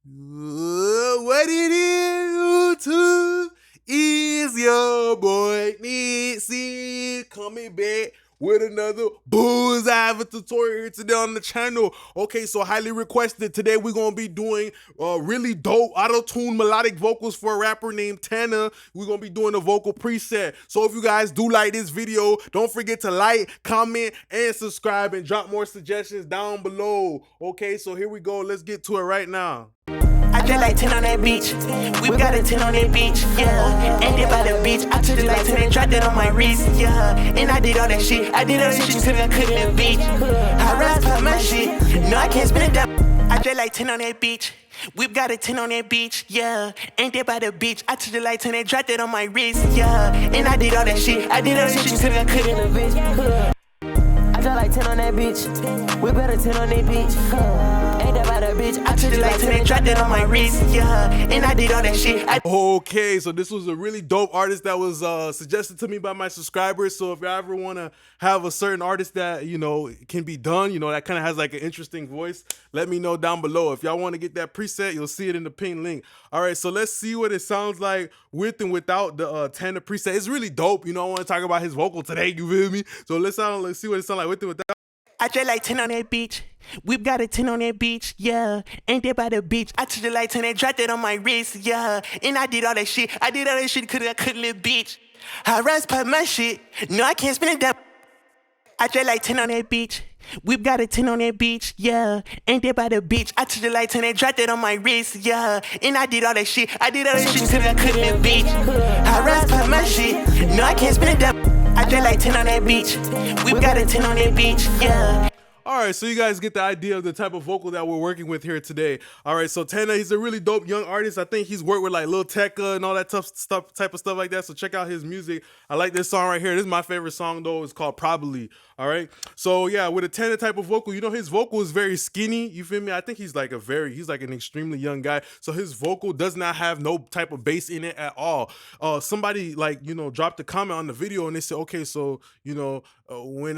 What it is, YouTube? Is your boy Nixie coming back with another bullseye tutorial here today on the channel. Okay, so highly requested. Today we're gonna be doing really dope auto-tune melodic vocals for a rapper named Tana. We're gonna be doing a vocal preset. So if you guys do like this video, don't forget to like, comment, and subscribe, and drop more suggestions down below. Okay, so here we go. Let's get to it right now. I just like 10 on that beach. We got a 10 on that beach, yeah. Ain't it by the beach? I took it like 10 and dropped it on my wrist, yeah. And I did all that shit. I did all that shit till I couldn't beach. I rise pop my shit. No, I can't spin it down. I just like 10 on that beach. We got a 10 on that beach, yeah. Ain't that by the beach? I took it like 10 and dropped it on my wrist, yeah. And I did all that shit. I did all that shit till I couldn't beach. I just like 10 on that beach. We better 10 on that beach. Ain't that by the bitch? I took it like 10 and dropped it on my wrist, yeah. And I did all that shit. Okay, so this was a really dope artist that was suggested to me by my subscribers. So if you ever want to have a certain artist that, you know, can be done, you know, that kind of has like an interesting voice, let me know down below. If y'all want to get that preset, you'll see it in the pinned link. All right, so let's see what it sounds like with and without the Tana preset. It's really dope. You know, I want to talk about his vocal today, you feel me? So let's see what it sounds like with and without. I just like 10 on that beach. We got a 10 on that beach, yeah. Ain't that by the beach? I took it like 10 and dropped it on my wrist, yeah. And I did all that shit. I did all that shit cause I couldn't live beach. I rise pop my shit. No, I can't spin it down. I just like 10 on that beach. We got a 10 on that beach, yeah. Ain't that by the beach? I took it like 10 and dropped it on my wrist, yeah. And I did all that shit. I did all that shit cause I couldn't live beach. I rise pop my shit. No, I can't spin it down. I just like 10 on that beach. We got a 10 on that beach, yeah. All right, so you guys get the idea of the type of vocal that we're working with here today. All right, so Tana, he's a really dope young artist. I think he's worked with like Lil Tecca and all that type of stuff like that. So check out his music. I like this song right here. This is my favorite song though. It's called Probably. All right, so yeah, with a Tana type of vocal, you know, his vocal is very skinny. You feel me? I think he's like an extremely young guy. So his vocal does not have no type of bass in it at all. Somebody like, you know, dropped a comment on the video and they said, okay, so you know,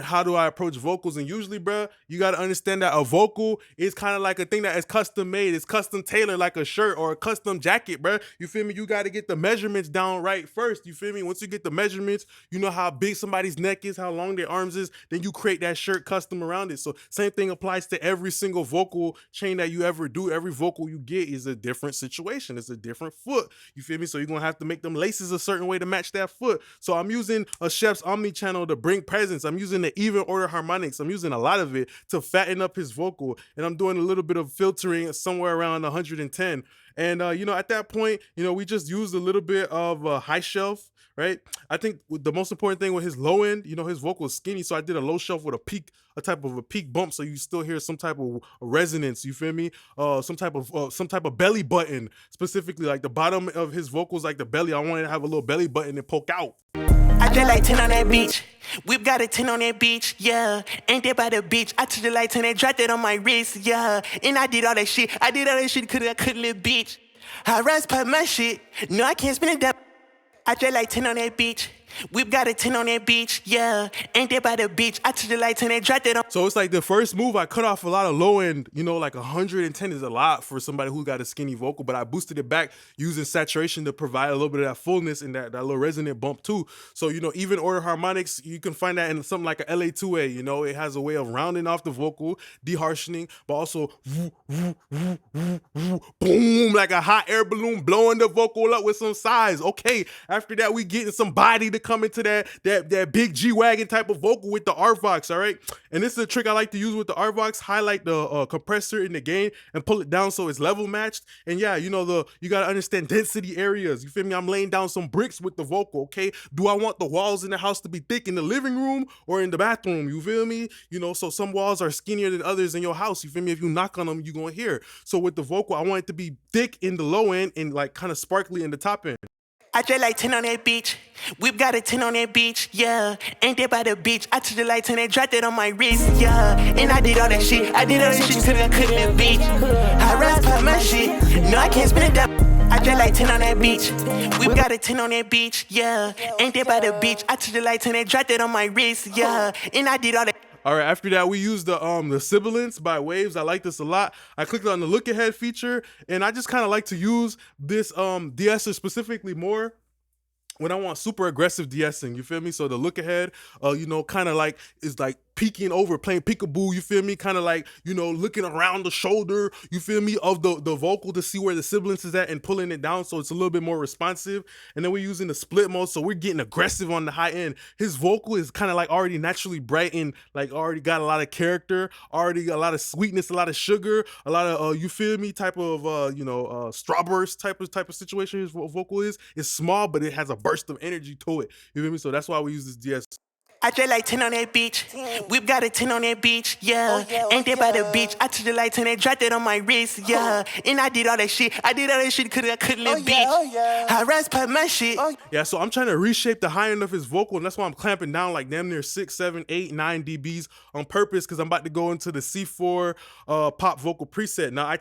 how do I approach vocals? And usually, bruh, you got to understand that a vocal is kind of like a thing that is custom made. It's custom tailored like a shirt or a custom jacket, bruh. You feel me? You got to get the measurements down right first. You feel me? Once you get the measurements, you know how big somebody's neck is, how long their arms is, then you create that shirt custom around it. So same thing applies to every single vocal chain that you ever do. Every vocal you get is a different situation. It's a different foot. You feel me? So you're going to have to make them laces a certain way to match that foot. So I'm using a Chef's Omni channel to bring presence. I'm using the even order harmonics. I'm using a lot of it to fatten up his vocal, and I'm doing a little bit of filtering somewhere around 110. And you know, at that point, you know, we just used a little bit of high shelf, right? I think the most important thing with his low end, you know, his vocal is skinny, so I did a low shelf with a type of a peak bump, so you still hear some type of resonance. You feel me? Some type of belly button, specifically like the bottom of his vocals, like the belly. I wanted to have a little belly button and poke out. I just like 10 on that beach. We got a 10 on that beach, yeah. Ain't that by the beach? I took it like 10 and dropped it on my wrist, yeah. And I did all that shit. I did all that shit cause I couldn't live beach. I rise pop my shit. No, I can't spin it down. I just like 10 on that beach. We got a 10 on that beach, yeah. Ain't that by the beach? I took it like 10 and dropped it on. So it's like the first move, I cut off a lot of low end, you know, like 110 is a lot for somebody who got a skinny vocal, but I boosted it back using saturation to provide a little bit of that fullness and that little resonant bump too. So, you know, even order harmonics, you can find that in something like a LA2A, you know, it has a way of rounding off the vocal, deharshening, but also boom, like a hot air balloon blowing the vocal up with some size. Okay, after that, we getting some body to come into that big G-Wagon type of vocal with the RVox, all right? And this is a trick I like to use with the RVox, highlight the compressor in the gain and pull it down so it's level matched. And yeah, you know, you gotta understand density areas. You feel me? I'm laying down some bricks with the vocal, okay? Do I want the walls in the house to be thick in the living room or in the bathroom? You feel me? You know, so some walls are skinnier than others in your house. You feel me? If you knock on them, you're gonna hear. So with the vocal, I want it to be thick in the low end and like kind of sparkly in the top end. I just like 10 on that beach. We got a 10 on that beach, yeah. Ain't that by the beach? I took it like 10 and dropped it on my wrist, yeah. And I did all that shit. I did all that shit till I couldn't live beach. I rise pop my shit. No, I can't spin it down. I just like 10 on that beach. We got a 10 on that beach, yeah. Ain't that by the beach? I took it like 10 and dropped it on my wrist, yeah. And I did all that. All right, after that, we used the Sibilance by Waves. I like this a lot. I clicked on the look ahead feature, and I just kind of like to use this de-esser specifically more when I want super aggressive de-essing, you feel me? So the look ahead, kind of like is like peeking over, playing peekaboo, you feel me? Kind of like, looking around the shoulder, you feel me, of the vocal to see where the sibilance is at and pulling it down so it's a little bit more responsive. And then we're using the split mode, so we're getting aggressive on the high end. His vocal is kind of like already naturally bright and like already got a lot of character, already a lot of sweetness, a lot of sugar, a lot of, you feel me, type of, strawburst type of situation his vocal is. It's small, but it has a burst of energy to it. You feel me? So that's why we use this DS. I just like 10 on that beach. We've got a 10 on that beach, yeah. Ain't there by the beach. I took the light 10 and dropped it on my wrist, yeah. And I did all that shit. I did all that shit cause I couldn't live beach. I rest put my shit. Yeah, so I'm trying to reshape the high end of his vocal, and that's why I'm clamping down like damn near 6, 7, 8, 9 dBs on purpose, because I'm about to go into the C4 pop vocal preset. Now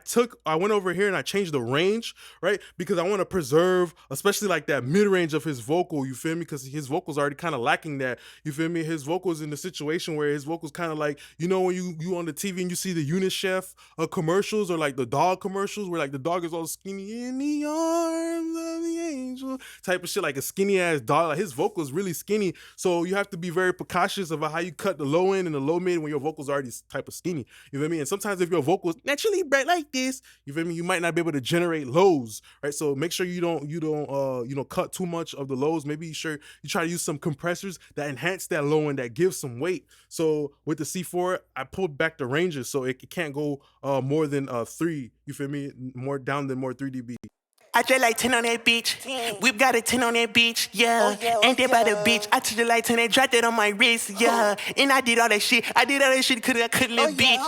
I went over here and I changed the range, right? Because I want to preserve, especially like that mid-range of his vocal, you feel me? Because his vocal's already kind of lacking that, you feel me? His vocals in the situation where his vocals kind of like, when you on the TV and you see the Unicef commercials or like the dog commercials where like the dog is all skinny in the arms of the angel type of shit, like a skinny ass dog. Like his vocal is really skinny, so you have to be very precautious about how you cut the low end and the low mid when your vocals are already type of skinny. You feel me? And sometimes if your vocals naturally bright like this, you feel me, you might not be able to generate lows, right? So make sure you don't cut too much of the lows. Maybe you try to use some compressors that enhance that low end, that gives some weight. So with the C4, I pulled back the ranges so it can't go more than 3. You feel me? More down than more 3 dB. I just like 10 on that beach. We've got a 10 on that beach, yeah. Ain't there by the beach. I took the light 10 and dropped it on my wrist, yeah. And I did all that shit. I did all that shit cause I couldn't live beach.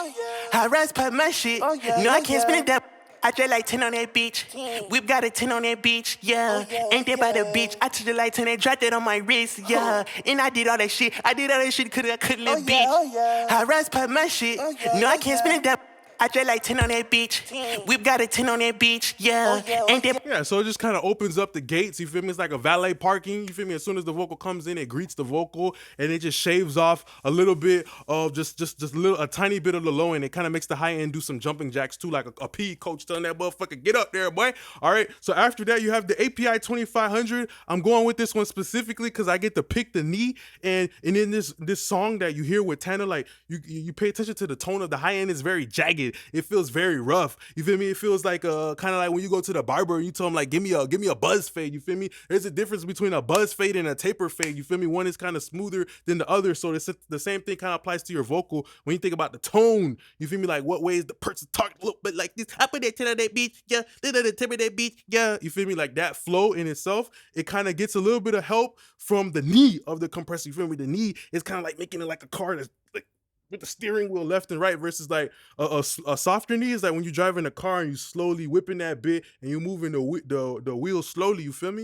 I rest put my shit. No, I can't spin it down. I just like 10 on that beach. We've got a 10 on that beach, yeah. Ain't there by the beach. I took the light 10 and dropped it on my wrist, yeah. And I did all that shit. I did all that shit cause I couldn't live beach. I rest put my shit. No, I can't spin it down. I just like 10 on that beach. We've got a 10 on that beach, yeah. Ain't there. Yeah, so it just kind of opens up the gates, you feel me? It's like a valet parking, you feel me? As soon as the vocal comes in, it greets the vocal, and it just shaves off a little bit of just a tiny bit of the low end. It kind of makes the high end do some jumping jacks too, like a PE coach telling that motherfucker, get up there, boy. All right, so after that, you have the API 2500. I'm going with this one specifically because I get to pick the knee, and in this song that you hear with Tana, like you pay attention to the tone of the high end is very jagged. It feels very rough. You feel me? It feels like kind of like when you go to the barber and you tell him like, give me a buzz fade. You feel me? There's a difference between a buzz fade and a taper fade. You feel me? One is kind of smoother than the other. So the same thing kind of applies to your vocal when you think about the tone. You feel me? Like what ways the person talk a little bit like this. I put that 10 on that beat, yeah. The tip of that beat, yeah. You feel me? Like that flow in itself, it kind of gets a little bit of help from the knee of the compressor. You feel me? The knee is kind of like making it like a car that's like with the steering wheel left and right versus like a softer knee is like when you drive in a car and you slowly whipping that bit and you moving the wheel slowly, you feel me?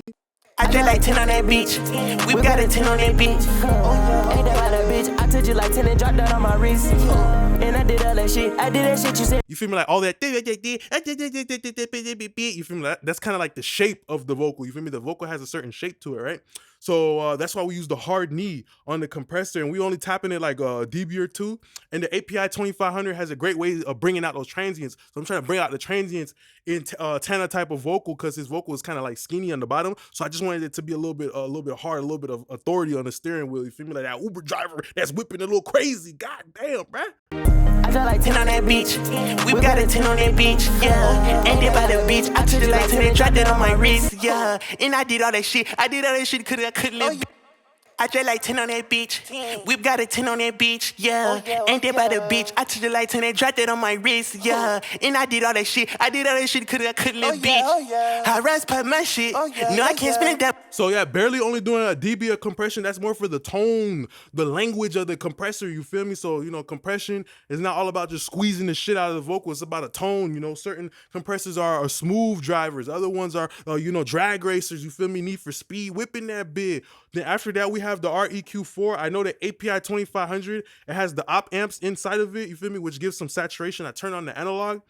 I just like 10 on that beach. We've got a 10 on that beach. Ain't that by that bitch? I took you like 10 and dropped that on my wrist. And I did all that shit. I did that shit you said. You feel me? Like all that. You feel me? That's kind of like the shape of the vocal. You feel me? The vocal has a certain shape to it, right? So that's why we use the hard knee on the compressor, and we only tapping it like a dB or 2. And the API 2500 has a great way of bringing out those transients. So I'm trying to bring out the transients in Tana type of vocal because his vocal is kind of like skinny on the bottom. So I just wanted it to be a little bit hard, a little bit of authority on the steering wheel. You feel me? Like that Uber driver that's whipping a little crazy. God damn, bruh. I just like 10 on that beach. We've got a 10 on that beach, yeah. Ain't there by the beach. I took the light 10 and dropped it on my wrist, yeah. And I did all that shit. I did all that shit cause I couldn't live. I just like 10 on that beach. We've got a 10 on that beach, yeah. Ain't there by the beach. I took the light 10 and dropped it on my wrist, yeah. And I did all that shit. I did all that shit cause I couldn't live beach. I rest put my shit. No, I can't spin it down. So yeah, barely only doing a dB of compression. That's more for the tone, the language of the compressor. You feel me? So compression is not all about just squeezing the shit out of the vocal. It's about a tone. Certain compressors are smooth drivers. Other ones are drag racers. You feel me? Need for speed, whipping that bit. Then after that, we have the REQ4. I know the API 2500. It has the op amps inside of it. You feel me? Which gives some saturation. I turn on the analog.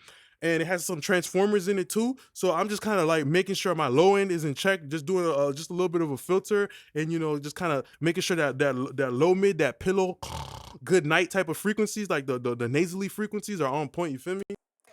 And it has some transformers in it too. So I'm just kind of like making sure my low end is in check, just doing just a little bit of a filter and, just kind of making sure that low mid, that pillow, good night type of frequencies, like the nasally frequencies are on point. You feel me?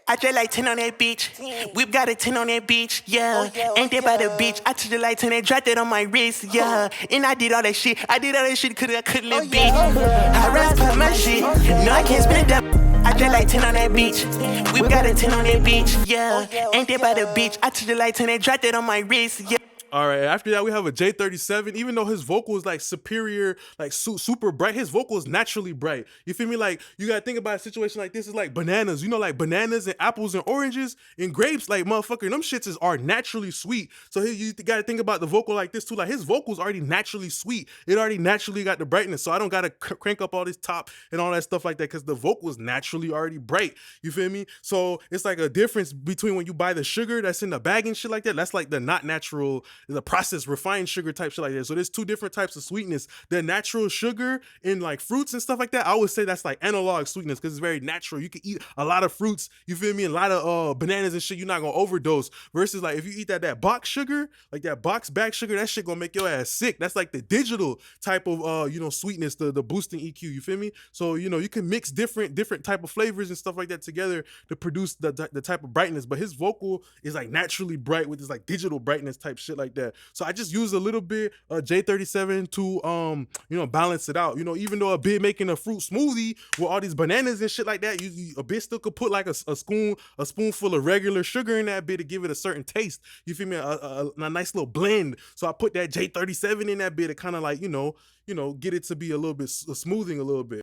I just like 10 on that beach. We've got a 10 on that beach, yeah. Ain't there by the beach. I took the light 10 and dropped it on my wrist, yeah. And I did all that shit. I did all that shit cause I couldn't live beach. I rise pop my shit. No, I can't spin it down. I just like 10 on that beach. We've got a 10 on that beach, yeah. Ain't there by the beach. I took the light 10 and dropped it on my wrist, yeah. All right, after that we have a J37. Even though his vocal is like superior, like super bright, his vocal is naturally bright. You feel me? Like, you gotta think about a situation like this is like bananas. You know, like bananas and apples and oranges and grapes, like motherfucker, them shits are naturally sweet. So you gotta think about the vocal like this too. Like, his vocal's already naturally sweet. It already naturally got the brightness. So I don't gotta crank up all this top and all that stuff like that because the vocal is naturally already bright. You feel me? So it's like a difference between when you buy the sugar that's in the bag and shit like that. That's like the not natural, the processed refined sugar type shit like that. So there's two different types of sweetness. The natural sugar in like fruits and stuff like that, I always say that's like analog sweetness because it's very natural. You can eat a lot of fruits, you feel me, a lot of bananas and shit, you're not gonna overdose. Versus like if you eat that box sugar, like that box bag sugar, that shit gonna make your ass sick. That's like the digital type of sweetness, the boosting EQ, you feel me? So you can mix different type of flavors and stuff like that together to produce the type of brightness. But his vocal is like naturally bright with this like digital brightness type shit like that. So I just use a little bit of J37 to balance it out. Even though a bit making a fruit smoothie with all these bananas and shit like that, a bit still could put like a spoonful of regular sugar in that bit to give it a certain taste. You feel me? A nice little blend. So I put that J37 in that bit to kind of like get it to be a little bit smoothing a little bit.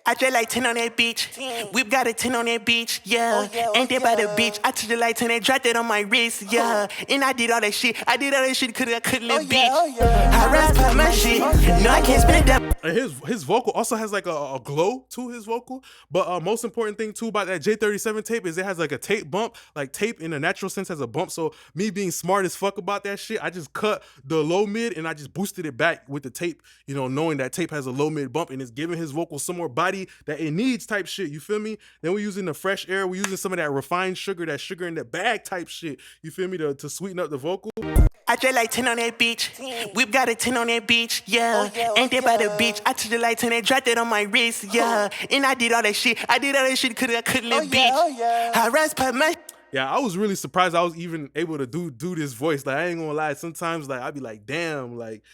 I just like 10 on that beach. We've got a 10 on that beach, yeah. Ain't there by the beach. I took the light 10 and dropped it on my wrist, yeah. And I did all that shit. I did all that shit cause I couldn't live beach. I rise pop my shit. No, I can't spin it down. And his vocal also has like a glow to his vocal. But most important thing too about that J37 tape is it has like a tape bump. Like, tape in a natural sense has a bump. So me being smart as fuck about that shit, I just cut the low mid and I just boosted it back with the tape, knowing that tape has a low mid bump and it's giving his vocal some more body that it needs type shit. You feel me? Then we're using the fresh air. We're using some of that refined sugar, that sugar in the bag type shit. You feel me? To sweeten up the vocal. I just like 10 on that beach. We've got a 10 on that beach, yeah. Ain't there by the beach. I took the light 10 and dropped it on my wrist, yeah. And I did all that shit. I did all that shit cause I couldn't live beach. I rise pop my. Yeah, I was really surprised I was even able to do this voice. Like, I ain't gonna lie. Sometimes like I'd be like, damn, like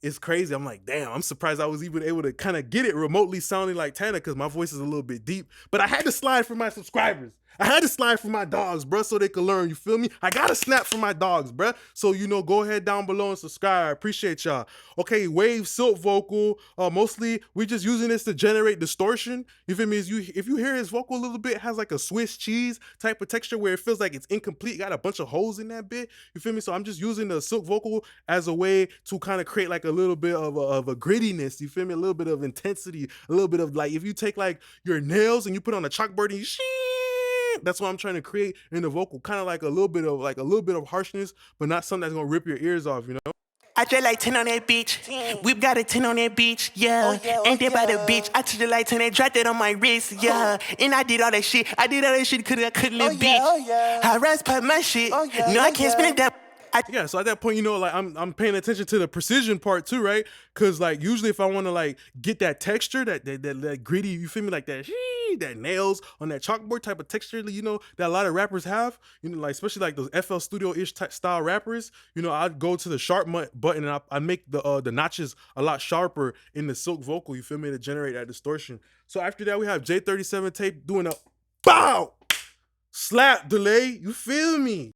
it's crazy. I'm like, damn, I'm surprised I was even able to kind of get it remotely sounding like Tana because my voice is a little bit deep. But I had to slide for my subscribers. I had to slide for my dogs, bro, so they could learn. You feel me? I gotta snap for my dogs, bro. So, go ahead down below and subscribe. I appreciate y'all. Okay, wave silk vocal. Mostly, we just using this to generate distortion. You feel me? If you hear his vocal a little bit, it has like a Swiss cheese type of texture where it feels like it's incomplete. Got a bunch of holes in that bit. You feel me? So I'm just using the silk vocal as a way to kind of create like a little bit of a grittiness. You feel me? A little bit of intensity. A little bit of like, if you take like your nails and you put on a chalkboard and you that's what I'm trying to create in the vocal, kind of like a little bit of harshness, but not something that's gonna rip your ears off, I just like 10 on that beach. We've got a 10 on that beach, yeah. Ain't there by the beach. I took the light 10 and dropped it on my wrist, yeah. And I did all that shit. I did all that shit cause I couldn't live beach. I rise pop my shit. No, I can't spin it down. Yeah, so at that point, like I'm paying attention to the precision part too, right? Cause like usually if I want to like get that texture, that gritty, you feel me, like that nails on that chalkboard type of texture, that a lot of rappers have, like especially like those FL Studio-ish style rappers, I'd go to the sharp button and I make the notches a lot sharper in the silk vocal, you feel me, to generate that distortion. So after that, we have J37 tape doing a bow, slap delay, you feel me?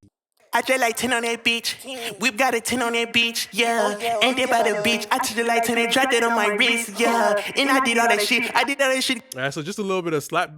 I just like 10 on that beach. We've got a 10 on that beach, yeah. Ain't there by the beach. I took the light 10 and dropped it on my wrist, yeah. And I did all that shit. I did all that shit. All right, so just a little bit of slap,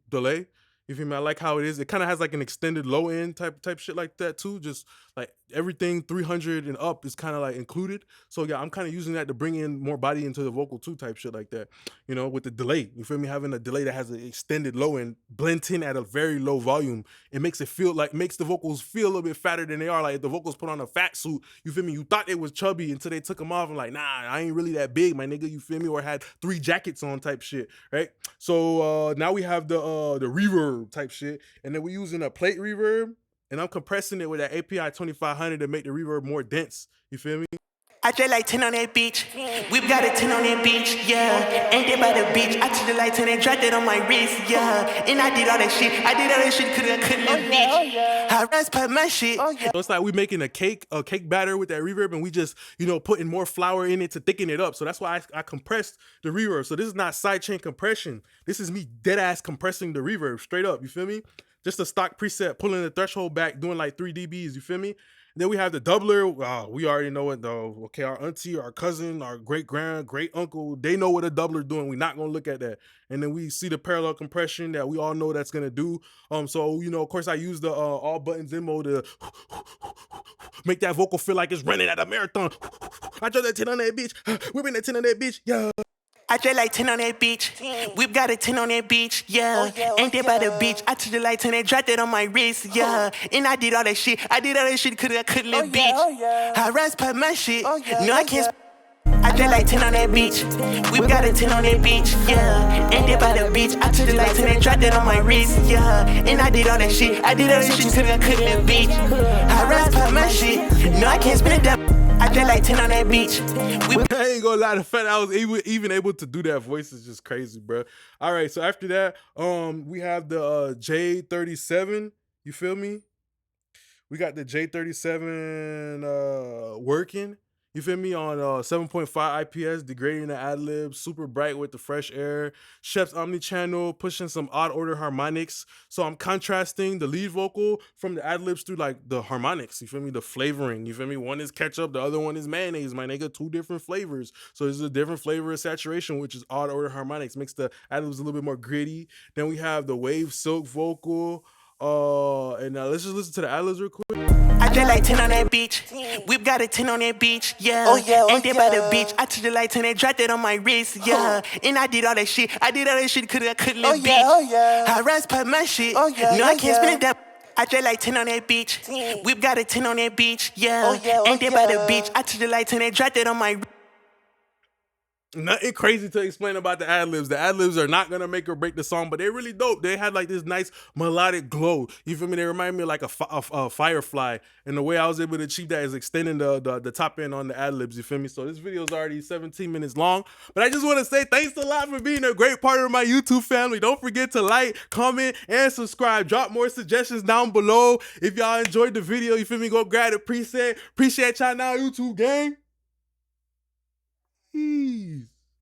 delay. You feel me? I like how it is. It kind of has like an extended low end type shit like that too. Just like everything 300 and up is kind of like included. So yeah, I'm kind of using that to bring in more body into the vocal too type shit like that. With the delay. You feel me? Having a delay that has an extended low end blend in at a very low volume. It makes the vocals feel a little bit fatter than they are. Like if the vocals put on a fat suit, you feel me? You thought it was chubby until they took them off and like, nah, I ain't really that big, my nigga. You feel me? Or had 3 jackets on type shit, right? So now we have the reverb type shit, and then we're using a plate reverb, and I'm compressing it with that API 2500 to make the reverb more dense. You feel me? I just like 10 on that beach. We got a 10 on that beach, yeah. Ain't that by the beach? I took the light 10 and dropped it on my wrist, yeah. And I did all that shit. I did all that shit cause I couldn't beach. I rest put my shit. So it's like we making a cake batter with that reverb, and we just, you know, putting more flour in it to thicken it up. So that's why I compressed the reverb. So this is not sidechain compression. This is me dead ass compressing the reverb straight up. You feel me? Just a stock preset, pulling the threshold back, doing like 3 dBs. You feel me? And then we have the doubler. We already know it though. Okay, our auntie, our cousin, our great uncle, they know what a doubler doing. We're not gonna look at that. And then we see the parallel compression that we all know that's gonna do. So you know, of course, I use the all buttons in mode to make that vocal feel like it's running at a marathon. I drove that 10 on that bitch. We been that 10 on that bitch. Yeah. I just like 10 on that beach. We got a 10 on that beach, yeah. Ain't that by the beach? I took the light 10 and dropped it on my wrist, yeah. And I did all that shit. I did all that shit cause I couldn't beach. I rest put my shit. No, I can't. I just like 10 on that beach. We got a 10 on that beach, yeah. Ain't that by the beach? I took the light 10 and dropped it on my wrist, yeah. And I did all that shit. I did all that shit cause I couldn't beach. I rest put my shit. No, I can't spin it down. I just like 10 on that beach. I ain't gonna lie, the fact I was even able to do that voice is just crazy, bro. All right, so after that, we have the J37. You feel me? We got the J37 working. You feel me? On 7.5 IPS, degrading the ad-libs, super bright with the fresh air. Chef's omni-channel, pushing some odd order harmonics. So I'm contrasting the lead vocal from the ad-libs through like the harmonics. You feel me? The flavoring. You feel me? One is ketchup, the other one is mayonnaise. My nigga, 2 different flavors. So there's a different flavor of saturation, which is odd order harmonics. Makes the ad-libs a little bit more gritty. Then we have the wave silk vocal. And now let's just listen to the ad-libs real quick. I just like 10 on that beach. We got a 10 on that beach, yeah. Ain't that by the beach? I took the light 10 and dropped it on my wrist, yeah. And I did all that shit. I did all that shit cause I couldn't beach. I rest put my shit. No, I can't spin it down. I just like 10 on that beach. We got a 10 on that beach, yeah. Ain't that by the beach? I took the light 10 and dropped it on my wrist. Nothing crazy to explain about the ad-libs. The ad-libs are not gonna make or break the song, but they're really dope. They had like this nice melodic glow. You feel me? They remind me of like a firefly. And the way I was able to achieve that is extending the top end on the ad-libs. You feel me? So this video is already 17 minutes long. But I just want to say thanks a lot for being a great part of my YouTube family. Don't forget to like, comment, and subscribe. Drop more suggestions down below. If y'all enjoyed the video, you feel me? Go grab the preset. Appreciate y'all now, YouTube gang. Peace.